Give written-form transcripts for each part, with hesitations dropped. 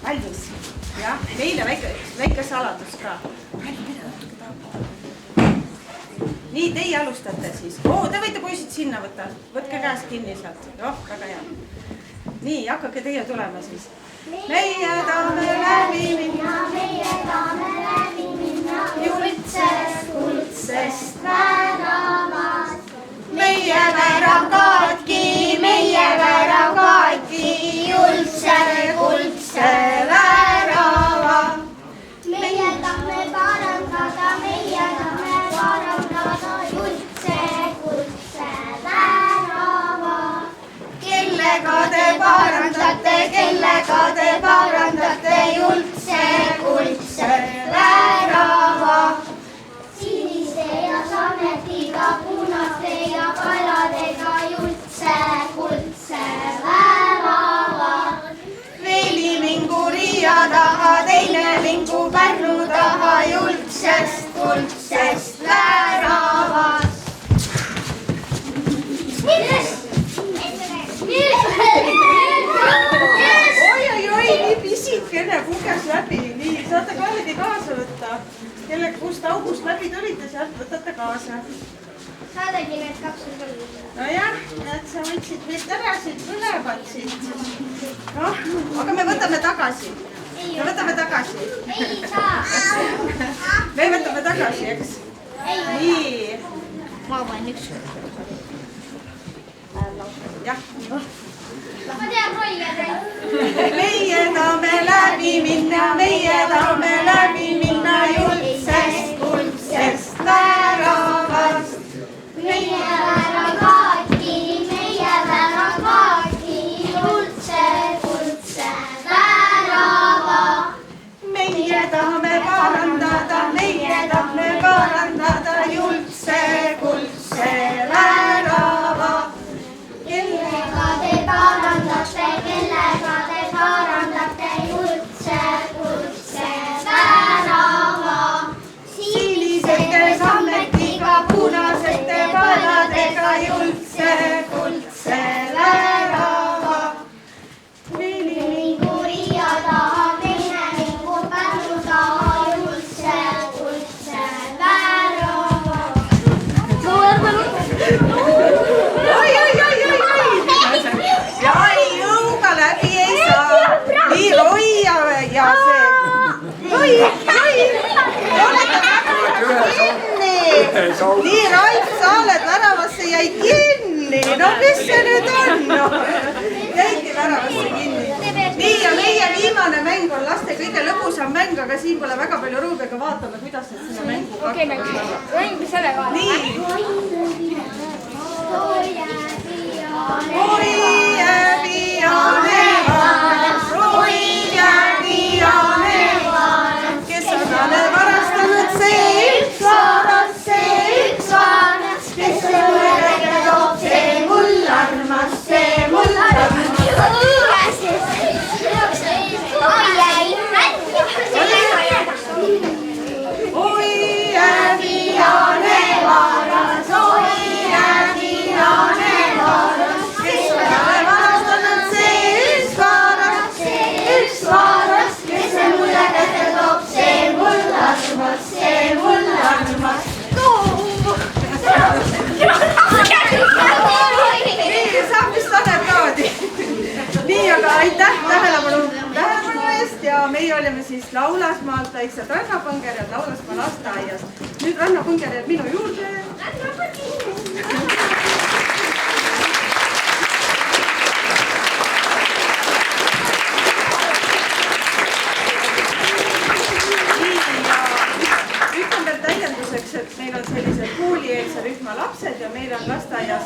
valmis. Jah, meile väike saladus ka. Nii, teie alustate siis. Te võite poisid sinna võtta. Võtke käest kinni sealt. Väga hea. Nii, hakkake teie tulema siis. Meie tahame läbi minna juldsest kuldsest väravast. Meie värav katki juldse kuldse värava. Meie tahame parandada juldse kuldse värava. Kellega te parandate juldse kuldse värava. Siniste ja sametiga, punaste ja kaladega juldse kuldse värava. Veelimingu Riia taha, teine lingu Pärnu taha juldsest kuldsest väravast. Oi, nii pisikene puges läbi. Nii, saate kallegi kaasa võtta. Kust august läbi tulite, sealt võtate kaasa. Saadagi need 2 tulid. Nojah, et sa võtsid need ära siit põlevad siit. Aga me võtame tagasi. Ei saa. Me võtame tagasi, eks? Nii. Ma panen 1. Jah. Ma tean rolli. Meie tahame läbi minna juldsest kuldsest väravast. Meie värav katki juldse kuldse värava. Meie tahame parandada juldse kuldse värava. Kellega te parandate juldse kuldse värava. Sinisete sammetiga, punasete kaladega juldse kuldse värava. Veelimingu Riia taha, teine lingu Pärnu taha juldse kuldse värava. Ja ei jõuga läbi ei saa. Nii Roi ja see. Roi. Olete kinni. Nii Raif, sa oled väravasse jäi kinni. No mis see nüüd on? Jäigi väravasse kinni. Nii ja meie viimane mäng on laste kõige lõbusam mäng, aga siin pole väga palju ruumi, aga vaatame, kuidas nad selle mängu hakkavad. Mängime selle ka. Nii. Roi jääb iane varas, kes on talle varastanud see üks varas, kes selle kätte toob, see mul armas, see mul armas. Oi jääb iane varas, kes on talle varastanud see üks varas, kes see mulle kätte toob, see mul armas, see mul armas. Nii, saab vist Tanel Kaadi. Nii, aga aitäh tähelepanu eest ja meie olime siis Laulasmaalt väiksed rannapõngerjad Laulasmaa lasteaias. Nüüd rannapõngerjad minu juurde. Ütlen veel täienduseks, et meil on sellised koolieelse rühma lapsed ja meil on lasteaias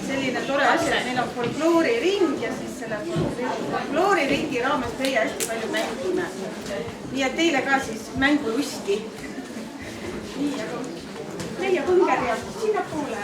selline tore asi, et meil on folklooriring ja siis selle folklooriringi raames meie hästi palju mängime. Nii et teile ka siis mängulusti. Nii, aga meie põngerjad sinna poole.